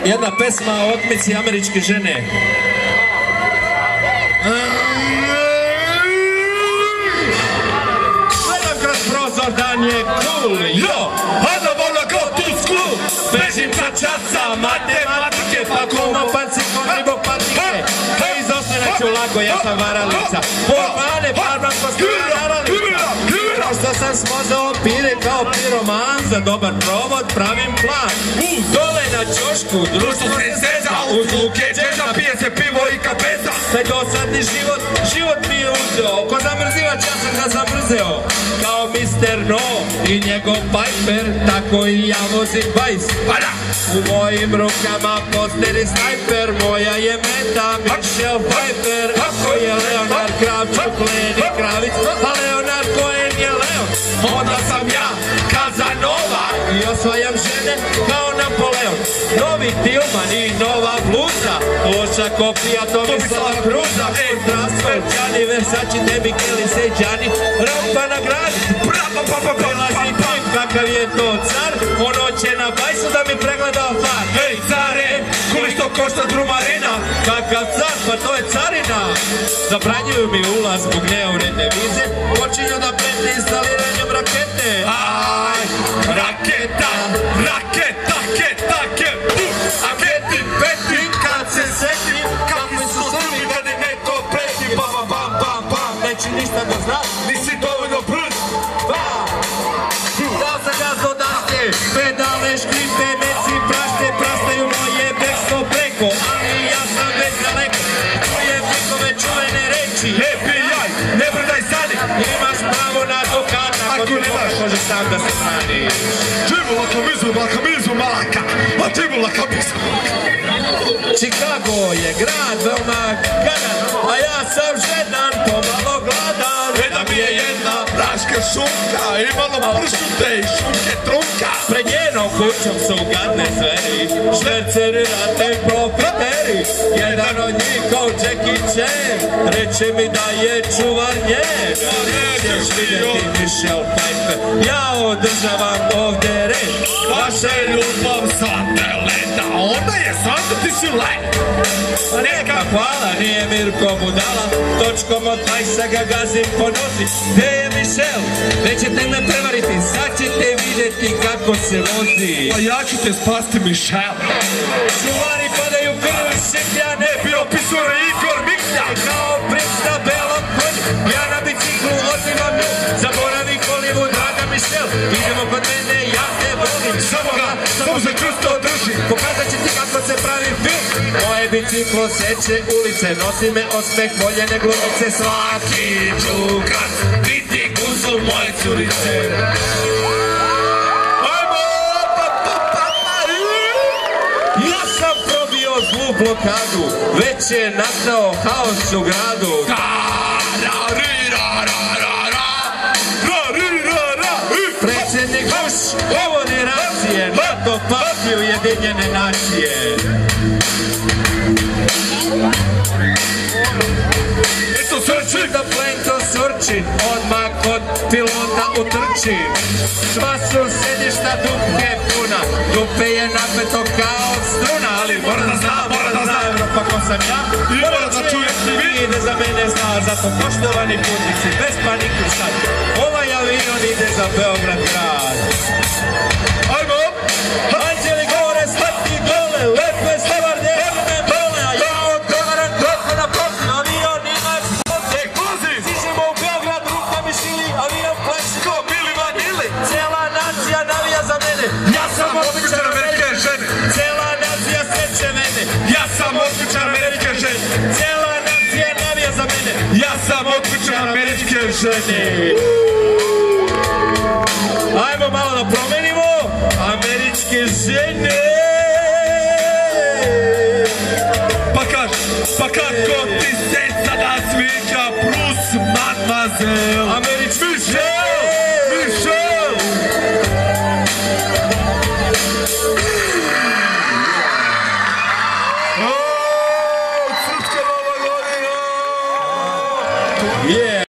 Jedna pesma o otmici američke žene. Gledam kroz prozor, dan je cool, jo, hada vola go to school. Bežim za časa matematike, pa kuma panci kon ribog patike. Izostanak ću lako, ja sam varalica. Formane, farbam ko skura naralica. Što sam smozao pire kao piroman, za dobar provod pravim plan. Dole na ćošku, društvo se zeza, uz luke džeža, pije se pivo i kapeza. Taj dosadni život mi je uzeo, ko zamrzivač ja sam ga zamrzeo. Kao Mr. No i njegov Piper, tako i ja vozim bajs. U mojim rukama posteri snajper, moja je meta Michelle Pfeiffer. Ako je Leonard Kravčuk, Leni Kravic, a Leonard Cohen je Leon. Onda sam ja Kazanova i osvajam žene kao Napoleon. Novi Tilman i nova bluza, loša kopija Tomislava Kruza. Zdravstvo, Gianni Versace, tebi Kelly, say Gianni, rampa na gradi. Prilazi pip, kakav je to car, ono će na bajsu da mi pregleda far. Hej care, koliko košta drumarina? Kakav car, pa to je carina. Zabranjuju mi ulaz zbog neuredne vize, počinju da prete instaliranjem rakete. Aj, raketa, raketa, keta, aketi, peti, kad se setim, kakvi su srbi, kad je neko preti, bam, bam, bam, bam, neći ništa da znaš, nisi dovoljno brz, bam. Dao sam gaz do daske, pedale, škripe, meci, prašte, prastaju moje bekstvo preko, ali ja sam već daleko, čujem njihove čuvene reči. FBI, ne predaj sani, imaš pravo na advokata, ako ti nemaš možeš sam da se braniš. Živu lakamizu malaka, a živu lakamizu. Chicago je grad veoma gadan, a ja sam žedan, pomalo gladan. Jedna mi je jedna praška šunka, imalo pršute i šunke trunka. Pred njenom kućom su gadne zveri, šverceri, rate i profiteri. Jedan od njih kao Jackie Chan, reče mi da je čuvar njen. Nećeš vidjeti Michelle Pfeiffer, ja održavam ovdje red. Vaša je ljubav Sante leta, onda je Sante ti si let. Neka hvala, nije Mirko budala, točkom od bajsa ga gazim po nozi. Gdje je Michelle? Nećete me prevariti, sad ćete vidjeti kako se vozi. Pa ja ću te spasti, Michelle. Čuvari padaju krv iz šipljane, Bio pisore Igor Miklja. kao princ na belom konju, ja na biciklu otimam nju. Zaboravi Hollywood, draga Michelle, idemo kod mene, ja te volim. Samo se čusto drži. Pokazat će ti kako se pravi film. Moje biciklo seče ulice, nosi me osmeh voljene glumice. Svaki čukac vidi guzu moje curice. Ja sam probio zlu blokadu, već je nastao haos u gradu. Predsjednik Bush uvodi racije, NATO pakti Ujedinjene nacije. Da plen to surči, odmah kod pilota utrči. Sva su sedišta dupke puna, dupe je napeto kao struna. Ali mora da zna Evropa ko sam ja, mora da čuješ i vi, za mene zna. Zato poštovani putnici, bez paniku sad, ovaj avion ide za Beograd grad. Ajmo! Anđeli gore, slatki dole, lepe stavarnje, erme bole, a ja odgovaram kako na protiv, avion imaš potek. Sižemo u Beograd, ruka mi šili, avion pleši ko Bili Vanili. Cijela nacija navija za mene, ja sam odličan američke žene. Cijela nacija seče mene, ja sam odličan američke žene. Cijela nacija navija za mene, ja sam odličan američke žene. Ajmo malo da promenimo američke žene. Pa kako ti se sada sviđa Bruce, mademoiselle? Američke žene.